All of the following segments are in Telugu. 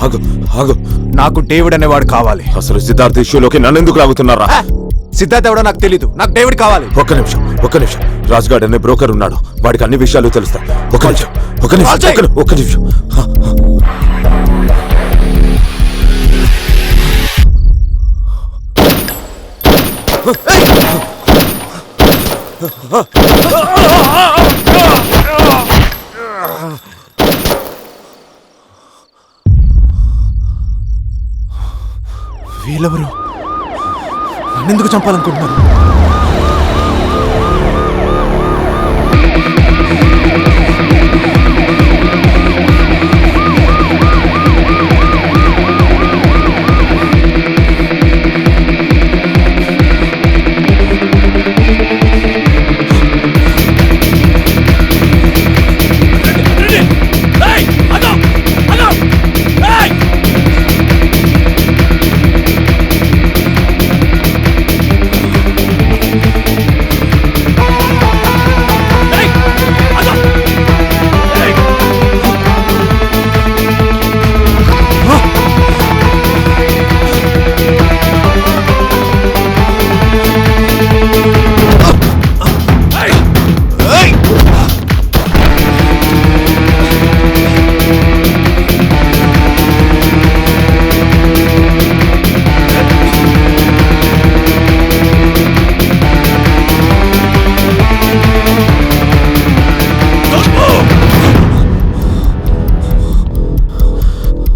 ఆగు ఆగు, నాకు డేవిడ్ అనేవాడు కావాలి. అసలు సిద్ధార్థ్ ఇష్యూలోకి నన్ను ఎందుకు లాగుతున్నారా? సిద్ధార్థ్ ఎవడో నాకు తెలీదు, నాకు డేవిడ్ కావాలి. ఒక్క నిమిషం. రాజ్గాడ్ అనే బ్రోకర్ ఉన్నాడు, వాడికి అన్ని విషయాలు తెలుస్తాయి. ఒక్క నిమిషం. వీళ్ళెవరు? నన్నెందుకు చంపాలనుకుంటున్నారు?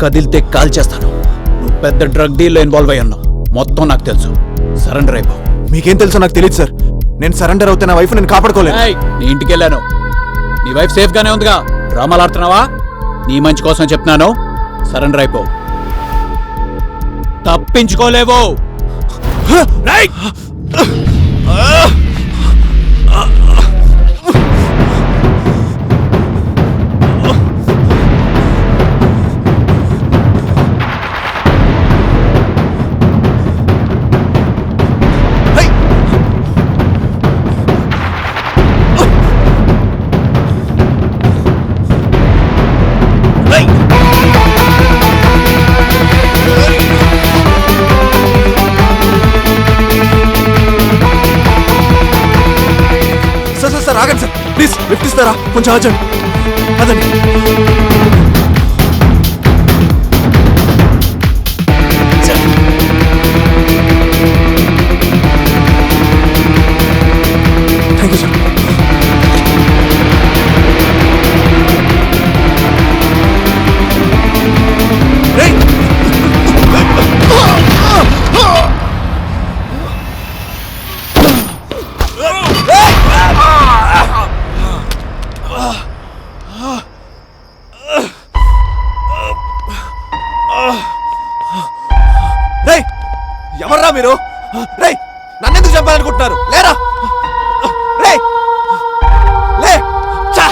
కదిలితే కాల్ చేస్తాను. నువ్వు పెద్ద డ్రగ్ డీల్లో ఇన్వాల్వ్ అయ్యి ఉన్నావు, మొత్తం నాకు తెలుసు. సరెండర్ అయిపో. మీకేం తెలుసో నాకు తెలియదు సార్. నేను సరెండర్ అవుతే నా వైఫ్ నేను కాపాడుకోలేను. నీ ఇంటికి వెళ్ళాను, నీ వైఫ్ సేఫ్ గానే ఉందిగా. డ్రామాలు ఆడుతున్నావా? నీ మంచి కోసం చెప్తున్నాను, సరెండర్ అయిపో. తప్పించుకోలేవు. సార్ ఆగండి సార్, ప్లీజ్ లిఫ్ట్ ఇస్తారా? కొంచెం ఆచండి. అదండి. Thank you sir. ఎవర్రా మీరు? రే, నన్నెందుకు చంపాలనుకుంటున్నారు? లేరా? రే లే. చా.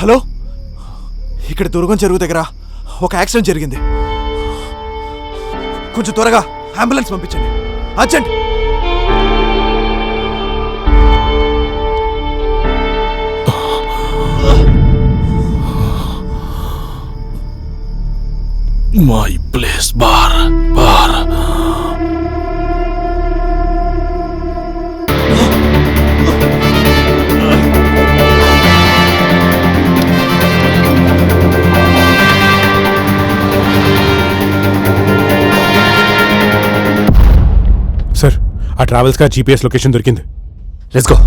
హలో, ఇక్కడ దుర్గం చెరువు దగ్గర ఒక యాక్సిడెంట్ జరిగింది. కొంచెం త్వరగా అంబులెన్స్ పంపించండి. Urgent. My place bar. Sir, ఆ ట్రావెల్స్ కా జీపీఎస్ లొకేషన్ దొరికింది. Let's go.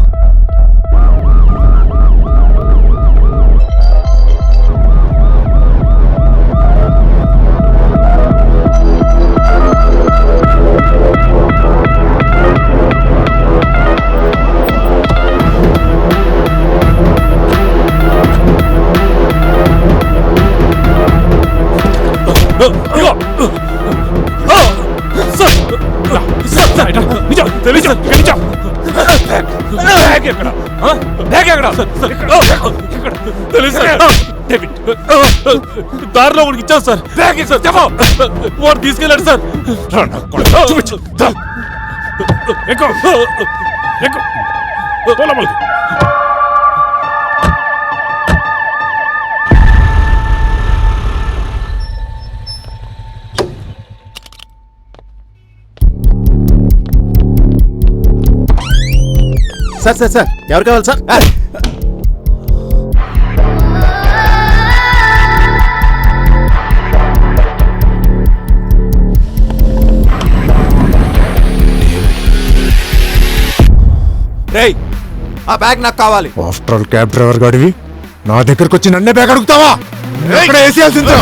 బ్యాగ్ ఎక్కడ బ్యాగ్ ఎక్కడ తెలుసు సార్ డేవిడ్ దారిలో వాడికి ఇచ్చాను సార్ బ్యాగ్ సార్ చెప్పు వాడు తీసుకెళ్ళాడు సార్ చూపించు ఎక్కువ ఎక్కువ పోలమలకి సార్ సార్ సార్ ఎవరు కావాలి సార్? రేయ్, ఆ బ్యాగ్ నాకు కావాలి. ఆఫ్టర్ ఆల్ క్యాబ్ డ్రైవర్ గాడివి నా దగ్గరకు వచ్చి నన్నే బ్యాగ్ అడుగుతావా? ఎక్కడ వేసేయాల్సిందా?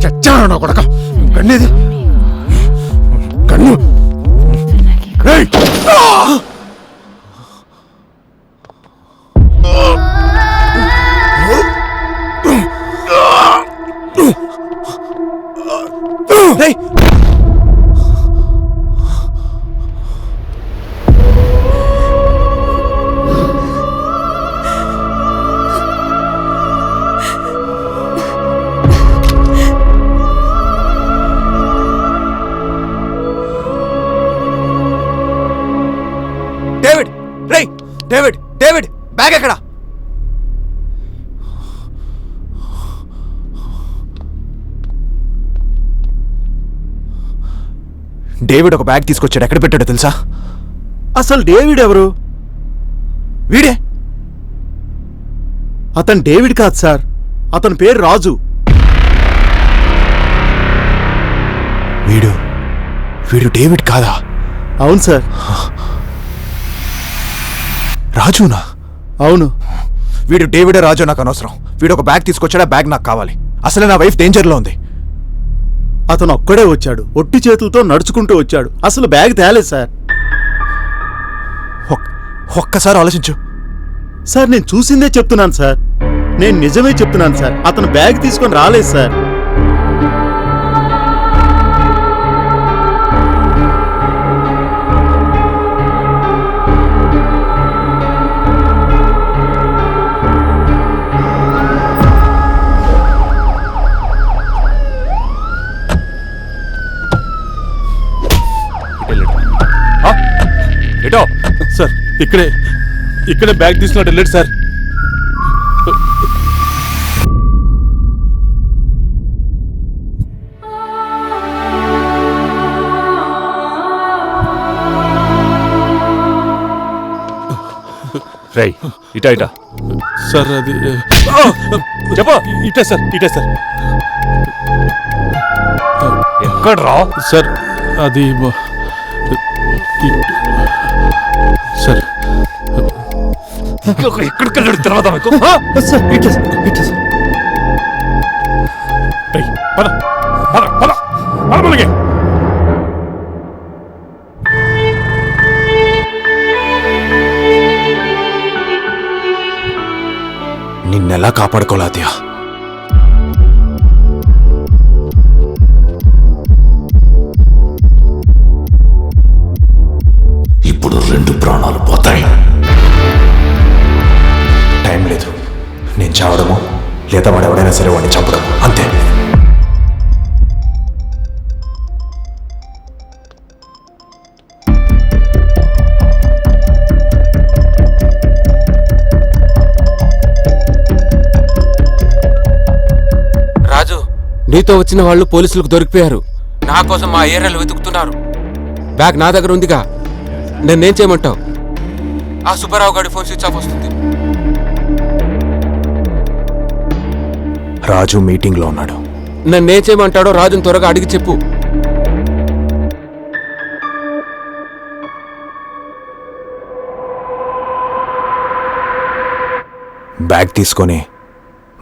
చచ్చాను నా కొడక కన్నేది కన్ను డేవిడ్, రేయ్ డేవిడ్, డేవిడ్ బ్యాగ్ ఎక్కడ? డేవిడ్ ఒక బ్యాగ్ తీసుకొచ్చాడు. ఎక్కడ పెట్టాడో తెలుసా? అసలు డేవిడ్ ఎవరు? వీడే. అతను డేవిడ్ కాదు సార్, అతని పేరు రాజు. వీడు వీడు డేవిడ్ కాదా? అవును సార్. రాజునా? అవును. వీడు డేవిడ్ రాజు నాకు అనవసరం. వీడు ఒక బ్యాగ్ తీసుకొచ్చాడు. ఆ బ్యాగ్ నాకు కావాలి. అసలు నా వైఫ్ డేంజర్లో ఉంది. అతను ఒక్కడే వచ్చాడు, ఒట్టి చేతులతో నడుచుకుంటూ వచ్చాడు. అసలు బ్యాగ్ తేలేదు సార్. ఒక్కసారి ఆలోచించు. సార్ నేను చూసిందే చెప్తున్నాను సార్, నేను నిజమే చెప్తున్నాను సార్. అతను బ్యాగ్ తీసుకొని రాలేదు సార్. ఎటో సార్ ఇక్కడే బ్యాగ్ తీసుకున్నట్టు వెళ్ళాడు సార్. రై ఇటా ఇటా సార్ అది చెప్పు. ఇటే సార్ ఇటే సార్. ఎక్కడ రా సార్? అది సార్ ఎక్కడికి వెళ్ళాడు తర్వాత మీకు? పద పద పద పద మనకి. నిన్నెలా కాపాడుకోలేదయా? ఇప్పుడు 2 ప్రాణాలు పోతాయి. టైం లేదు. నేను చావడము లేదా వాడు ఎవడైనా సరే వాడిని చంపడము అంతే. రాజు, నీతో వచ్చిన వాళ్ళు పోలీసులకు దొరికిపోయారు. నా కోసం మా ఏరియాలో వెతుకుతున్నారు. బ్యాగ్ నా దగ్గర ఉందిగా, నేనేం చేయమంటావు? ఆ సుబ్బారావు గారి ఫోన్ స్విచ్ ఆఫ్ వస్తుంది. రాజు మీటింగ్లో ఉన్నాడు. నన్నేం చేయమంటాడో రాజుని త్వరగా అడిగి చెప్పు. బ్యాగ్ తీసుకొని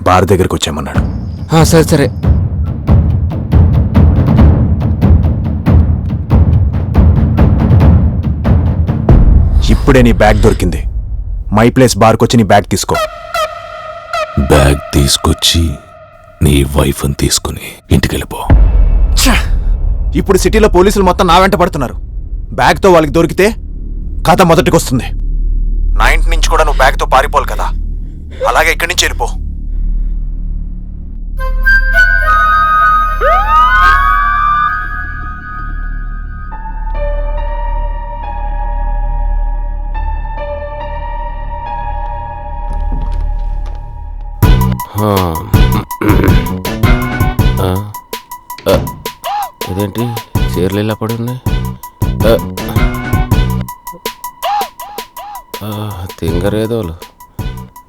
బార్ దగ్గరికి వచ్చామన్నాడు. సరే సరే. ఇప్పుడే నీ బ్యాగ్ దొరికింది. మై ప్లేస్ బార్కి వచ్చి నీ బ్యాగ్ తీసుకో. బ్యాగ్ తీసుకొచ్చి నీ వైఫ్ని తీసుకుని ఇంటికెళ్ళిపో. ఇప్పుడు సిటీలో పోలీసులు మొత్తం నా వెంట పడుతున్నారు. బ్యాగ్తో వాళ్ళకి దొరికితే కథ మొదటికి వస్తుంది. నా ఇంటి నుంచి కూడా నువ్వు బ్యాగ్తో పారిపోవాలి కదా, అలాగే ఇక్కడి నుంచి వెళ్ళిపో. ఇదేంటి చీరలు ఇలా పడి ఉన్నాయి? తింగరేదోలు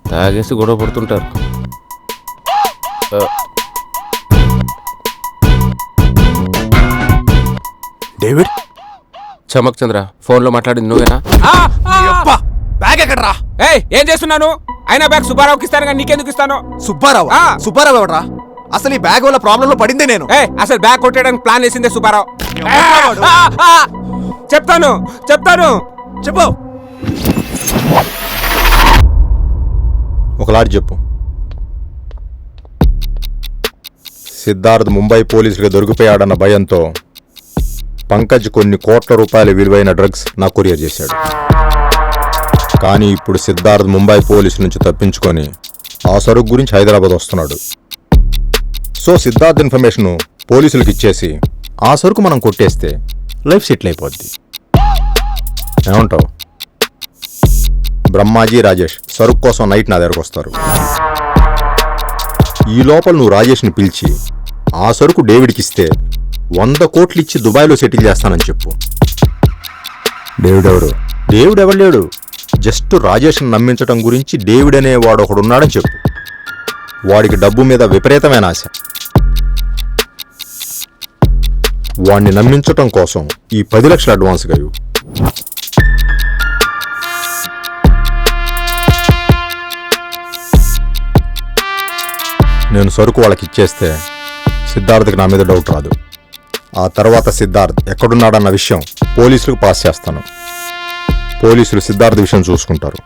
తాగేసి గొడవ పడుతుంటారు. డేవిడ్, చమక్ చంద్ర, ఫోన్లో మాట్లాడింది నువ్వేనా? బ్యాగ్ ఎక్కడరా? ఏం చేస్తున్నాను? అయినా బ్యాగ్ సుబ్బారావుకి ఇస్తాను కానీ నీకెందుకు ఇస్తాను? సుబ్బారావు? సుబ్బారావు ఎవడరా? అసలు ఈ బ్యాగ్ వల్ల ప్రాబ్లం లో పడిందే నేను. అసలు బ్యాగ్ కొట్టేయడానికి ప్లాన్ వేసిందే సుబ్బారావు. చెప్తాను చెప్తాను చెప్పు. ఒకలాంటి చెప్పు. సిద్ధార్థ్ ముంబై పోలీసులకు దొరికిపోయాడన్న భయంతో పంకజ్ కొన్ని కోట్ల రూపాయల విలువైన డ్రగ్స్ నాకు కొరియర్ చేశాడు. కానీ ఇప్పుడు సిద్ధార్థ్ ముంబై పోలీసు నుంచి తప్పించుకొని ఆ సరుకు గురించి హైదరాబాద్ వస్తున్నాడు. సో సిద్ధార్థ్ ఇన్ఫర్మేషన్ పోలీసులకు ఇచ్చేసి ఆ సరుకు మనం కొట్టేస్తే లైఫ్ సెటిల్ అయిపోద్ది. ఏమంటావు? బ్రహ్మాజీ, రాజేష్ సరుకు కోసం నైట్ నా దగ్గరకు వస్తారు. ఈ లోపల నువ్వు రాజేష్ని పిలిచి ఆ సరుకు డేవిడ్కి ఇస్తే 100 కోట్లు ఇచ్చి దుబాయ్లో సెటిల్ చేస్తానని చెప్పు. డేవిడ్ ఎవడు? డేవిడ్ ఎవడు లేడు. జస్ట్ రాజేష్ని నమ్మించడం గురించి డేవిడ్ అనేవాడు ఒకడున్నాడని చెప్పు. వాడికి డబ్బు మీద విపరీతమైన ఆశ. వాడిని నమ్మించటం కోసం ఈ 10 లక్షలు అడ్వాన్స్గా ఇవ్వు. నేను సరుకు వాళ్ళకి ఇచ్చేస్తే సిద్ధార్థ్కి నా మీద డౌట్ రాదు. ఆ తర్వాత సిద్ధార్థ్ ఎక్కడున్నాడన్న విషయం పోలీసులకు పాస్ చేస్తాను. పోలీసులు సిద్ధార్థ్ విషయం చూసుకుంటారు.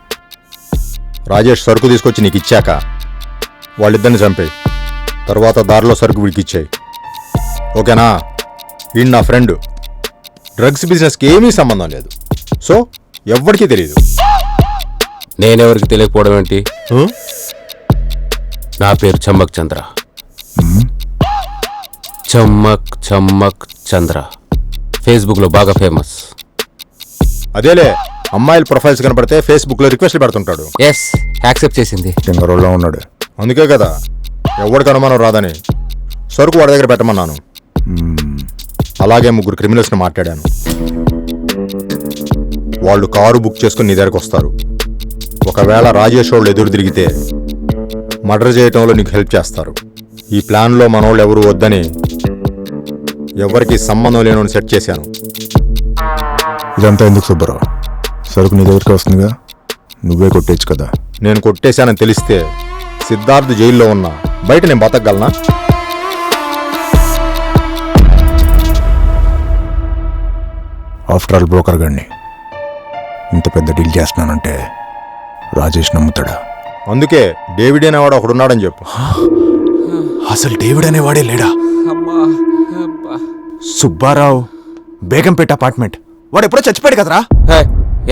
రాజేష్ సరుకు తీసుకొచ్చి నీకు ఇచ్చాక వాళ్ళిద్దరిని చంపేయి. తర్వాత దారిలో సరుకు వీడికి ఇచ్చేయి. ఓకేనా? వీడు నా ఫ్రెండ్. డ్రగ్స్ బిజినెస్కి ఏమీ సంబంధం లేదు. సో ఎవ్వడికి తెలియదు. నేనెవరికి తెలియకపోవడం ఏంటి? నా పేరు చమ్మక్ చంద్ర. చమ్మక్ చమ్మక్ చంద్ర. ఫేస్బుక్లో బాగా ఫేమస్. అదేలే, అమ్మాయిల ప్రొఫైల్స్ కనపడితే ఫేస్బుక్లో రిక్వెస్ట్లు పెడుతుంటాడు. ఎస్, యాక్సెప్ట్ చేసింది. టింగరోల్లో ఉన్నాడు. అందుకే కదా ఎవరికి అనుమానం రాదని సరుకు వాడి దగ్గర పెట్టమన్నాను. అలాగే 3 క్రిమినల్స్ని మాట్లాడాను. వాళ్ళు కారు బుక్ చేసుకుని నీ దగ్గరకు వస్తారు. ఒకవేళ రాజేష్ వాళ్ళు ఎదురు తిరిగితే మర్డర్ చేయటంలో నీకు హెల్ప్ చేస్తారు. ఈ ప్లాన్లో మనోళ్ళు ఎవరు వద్దని ఎవరికి సంబంధం లేని సెట్ చేశాను. ఇదంతా ఎందుకు సుబ్బారావు? సరుకు నీ దగ్గరికి వస్తుందిగా, నువ్వే కొట్టేచ్చు కదా. నేను కొట్టేశానని తెలిస్తే సిద్ధార్థ్ జైల్లో ఉన్నా బయట నేను బతకగలనా? ఆఫ్టర్ ఆల్ బ్రోకర్ గాడిని ఇంత పెద్ద డీల్ చేస్తున్నానంటే రాజేష్ నమ్ముతాడా? అందుకే డేవిడ్ అనేవాడు ఒకడున్నాడని చెప్పు. అసలు డేవిడ్ అనేవాడే లేడా? సుబ్బారావు, బేగంపేట అపార్ట్మెంట్. వాడు ఎప్పుడో చచ్చిపోయాడు కదరా?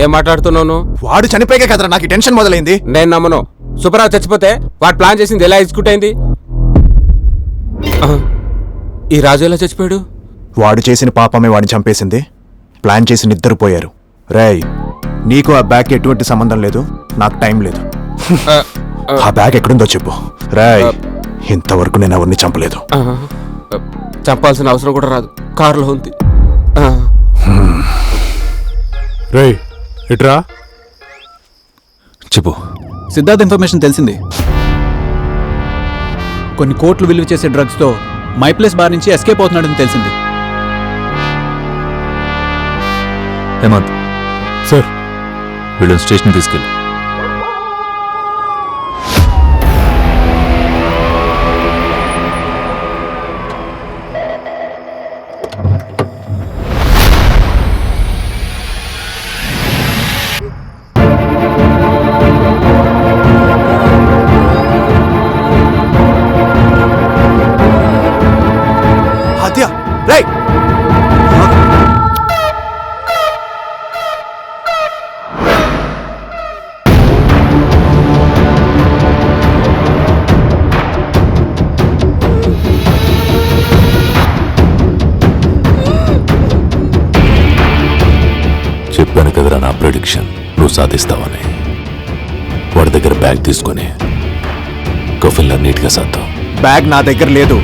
ఏం మాట్లాడుతున్నావు? వాడు చనిపోయాకే కదరా నాకు ఈ టెన్షన్ మొదలైంది. నేను నమ్మను. సుబ్బారావు చచ్చిపోతే వాడు ప్లాన్ చేసింది ఎలా ఎగ్జిక్యూట్ అయింది? ఈ రాజు ఎలా చచ్చిపోయాడు? వాడు చేసిన పాపమే వాడిని చంపేసింది. ప్లాన్ చేసి నిద్రపోయారు. రేయ్, నీకు ఆ బ్యాగ్ ఎటువంటి సంబంధం లేదు, నాకు టైం లేదు. ఆ బ్యాగ్ ఎక్కడుందో చెప్పు. రేయ్, ఇంతవరకు నేను ఎవరిని చంపలేదు. చంపాల్సిన అవసరం కూడా రాదు. కారులో ఉంది. రేయ్ ఇట్రా. చెప్పు. సిద్ధార్థ్ ఇన్ఫర్మేషన్ తెలిసింది. కొన్ని కోట్లు విలువ చేసే డ్రగ్స్తో మై ప్లేస్ బార్ నుంచి ఎస్కేప్ అవుతున్నాడని తెలిసింది. హేమంత్, సార్ వీళ్ళని స్టేషన్ తీసుకెళ్ళి. హత్య రై చెప్పాను కదరా నా ప్రెడిక్షన్ నువ్వు సాధిస్తావని. వాడి దగ్గర బ్యాగ్ తీసుకొని కఫిన్లో నీట్గా సర్దాం. బ్యాగ్ నా దగ్గర లేదు.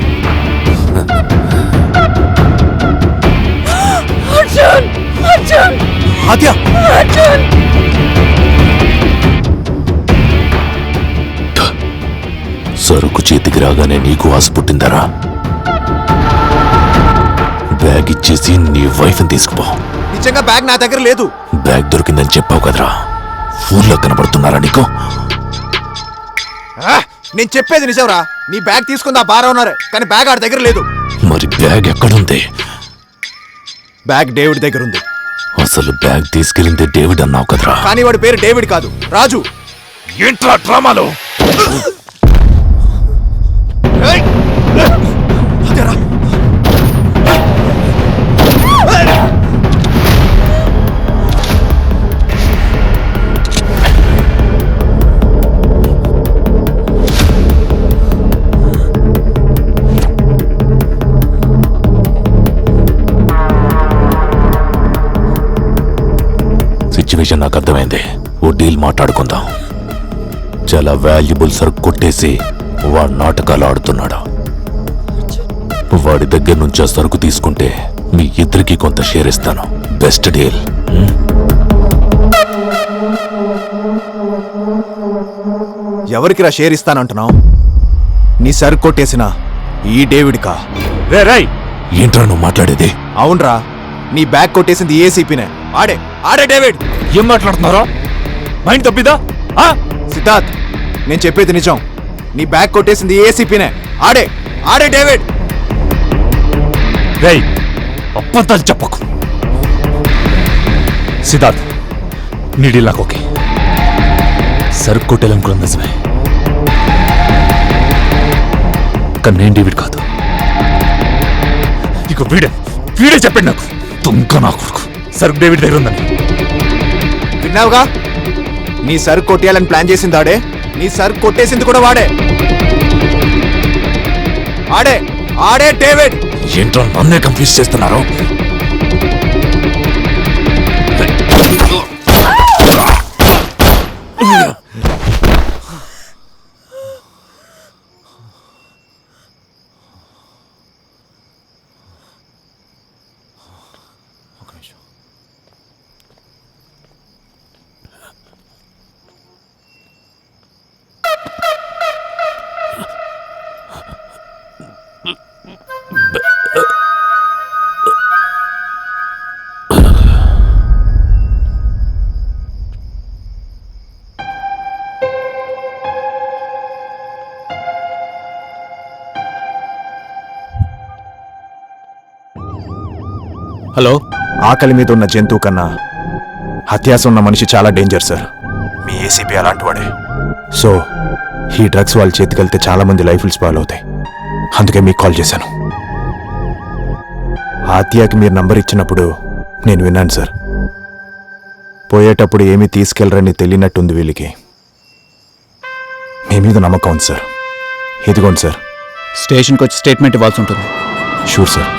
హత్య సరుకు చేతికి రాగానే నీకు ఆశ పుట్టిందరా? బ్యాగ్ ఇచ్చేసి నీ వైఫ్ని తీసుకుపో. నిజంగా బ్యాగ్ నా దగ్గర లేదు. బ్యాగ్ దొరికిందని చెప్పావు కదరా, ఊర్లో కనబడుతున్నారా నీకు? నేను చెప్పేది నిజంరా. నీ బ్యాగ్ తీసుకుంది ఆ బార్ ఓనరే, కానీ బ్యాగ్ ఆడి దగ్గర లేదు. మరి బ్యాగ్ ఎక్కడుంది? బ్యాగ్ డేవిడ్ దగ్గర ఉంది. అసలు బ్యాగ్ తీసుకెళ్ళింది డేవిడ్ అన్నావు కదరా? కానీ వాడి పేరు డేవిడ్ కాదు, రాజు. ఏంట్రా డ్రామాలు? సిచ్యువేషన్ నాకు అర్థమైంది. ఓ డీల్ మాట్లాడుకుందాం. చాలా వాల్యుబుల్ సరుకు కొట్టేసి వాడు నాటకాలు ఆడుతున్నాడు. వాడి దగ్గర నుంచి ఆ సరుకు తీసుకుంటే మీ ఇద్దరికి కొంత షేర్ ఇస్తాను. Best deal. ఎవరికి రా షేర్ ఇస్తానంటున్నావు? నీ సరుకు కొట్టేసిన ఈ డేవిడ్కా? రే రై, ఏంట్రా నువ్వు మాట్లాడేది? అవునరా, నీ బ్యాగ్ కొట్టేసింది ఏసీపీనే. ఆడే ఆడే డేవిడ్. ఏం మాట్లాడుతున్నారో? మైండ్ తప్పిదా? సిద్ధార్థ్, నేను చెప్పేది నిజం. నీ బ్యాగ్ కొట్టేసింది ఏసీపీనే. ఆడే ఆడే డేవిడ్. రేయ్, అప్పంతాలు చెప్పకు. సిద్ధార్థ్, నీడి నాకు ఓకే. సరుకు కొట్టేయాలనుకున్న నిజమే, కానీ నేను డేవిడ్ కాదు. ఇక వీడే చెప్పండి నాకు. తుంక నా కొడుకు సరుకు డేవిడ్ దగ్గర ఉందని. విన్నావుగా? నీ సరుకు కొట్టేయాలని ప్లాన్ చేసింది ఆడే, నీ సరుకు కొట్టేసింది కూడా వాడే. ఆడే ఆడే డేవిడ్. ఏంట్రా నన్నే కన్ఫ్యూజ్ చేస్తున్నారు? హలో, ఆకలి మీద ఉన్న జంతువు కన్నా హత్యాస ఉన్న మనిషి చాలా డేంజర్ సార్. మీ ఏసీపీ అలాంటి వాడే. సో ఈ డ్రగ్స్ వాళ్ళ చేతికెళ్తే చాలా మంది లైఫ్లు స్పాయిల్ అవుతాయి. అందుకే మీకు కాల్ చేశాను. హత్యాకి మీరు నంబర్ ఇచ్చినప్పుడు నేను విన్నాను సార్. పోయేటప్పుడు ఏమీ తీసుకెళ్లరని తెలియనట్టుంది వీళ్ళకి. మీ మీద నమ్మకం ఉంది సార్. ఇదిగోండి సార్. స్టేషన్కి వచ్చి స్టేట్మెంట్ ఇవ్వాల్సి ఉంటుంది. Sure sir.